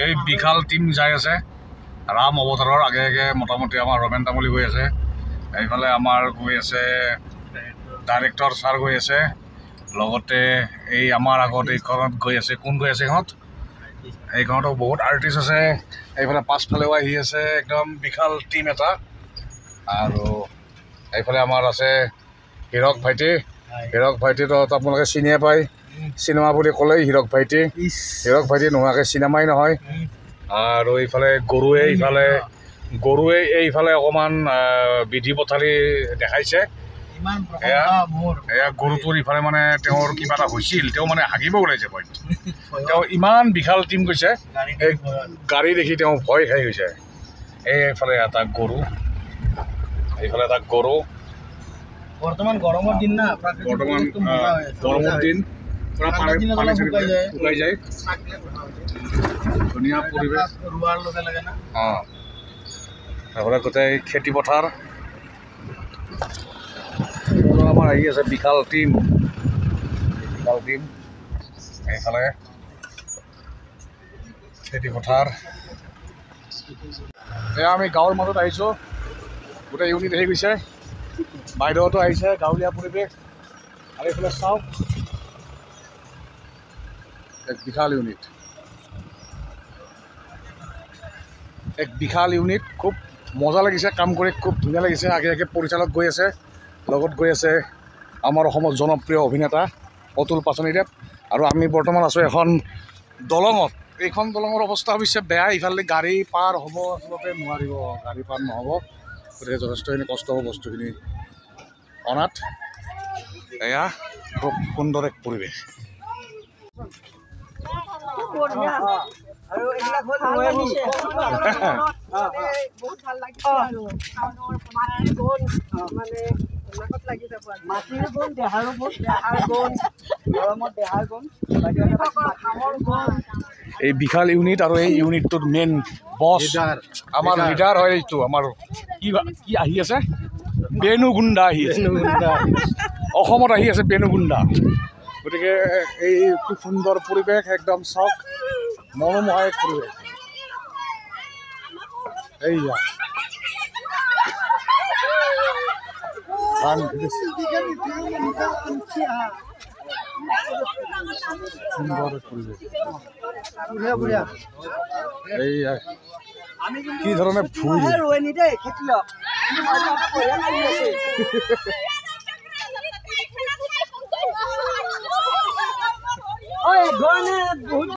এই বিশাল টিম যাই আছে ৰাম অৱতাৰৰ আগে আগে মোটামুটি আমাৰ ৰমেন তামুলী গৈ আছে এইফালে আমাৰ গৈ আছে ডাইৰেক্টৰ ছাৰ গৈ আছে লগতে এই আমাৰ আগত এইখনত গৈ আছে কোন গৈ আছে এইখনতো বহুত আৰ্টিষ্ট আছে এইফালে পাছফালেও আহি আছে একদম বিশাল টিম এটা আৰু এইফালে আমাৰ আছে হীৰক ভাইটিতো আপোনালোকে চিনিয়ে পায় চিনেমা বুলি ক'লেই হীৰক ভাইটি নোহোৱাকৈ চিনেমাই নহয় আৰু এইফালে গৰুৱে এইফালে অকণমান বিধি পথালি দেখাইছে এয়া গৰুটোৰ ইফালে মানে তেওঁৰ কিবা এটা হৈছিল তেওঁ মানে হাগিব ওলাইছে তেওঁ ইমান বিশাল টিম গৈছে এই গাড়ী দেখি তেওঁ ভয় খাই গৈছে এইফালে এটা গৰু বৰ্তমান গৰমৰ দিন না গৰমৰ দিন শুকাই যায় ধুনীয়া পৰিৱেশ ৰোৱাৰ লগে লগে না তাৰপৰা গোটেই খেতি পথাৰ আমাৰ আহি আছে বিশাল টিম এইফালে খেতি পথাৰ এয়া আমি গাঁৱৰ মাজত আহিছোঁ গোটেই ইউনিট আহি গৈছে বাইদেউতো আহিছে গাঁৱলীয়া পৰিৱেশ আৰু এইফালে চাওক এক বিশাল ইউনিট খুব মজা লাগিছে কাম কৰি খুব ধুনীয়া লাগিছে আগে আগে পৰিচালক গৈ আছে লগত গৈ আছে আমাৰ অসমৰ জনপ্ৰিয় অভিনেতা অতুল পাচনিদেৱ আৰু আমি বৰ্তমান আছোঁ এখন দলঙত এইখন দলঙৰ অৱস্থা অৱশ্যে বেয়া ইফালে গাড়ী পাৰ হ'ব আচলতে নোৱাৰিব গাড়ী পাৰ নহ'ব গতিকে যথেষ্টখিনি কষ্ট হ'ব বস্তুখিনি অনাত এয়া খুব সুন্দৰ এক পৰিৱেশ এই বিশাল ইউনিট আৰু এই ইউনিটটোৰ মেইন বছ আমাৰ লিডাৰ হয় এইটো আমাৰ কি আহি আছে বেনুগুণ্ডা আহি আছে অসমত আহি আছে বেনুগুণ্ডা গতিকে এই খুব সুন্দৰ পৰিৱেশ একদম চাওক মনোমোহা এক পৰিৱেশ এইয়া সুন্দৰ পৰিৱেশ এইয়া কি ধৰণে ফুল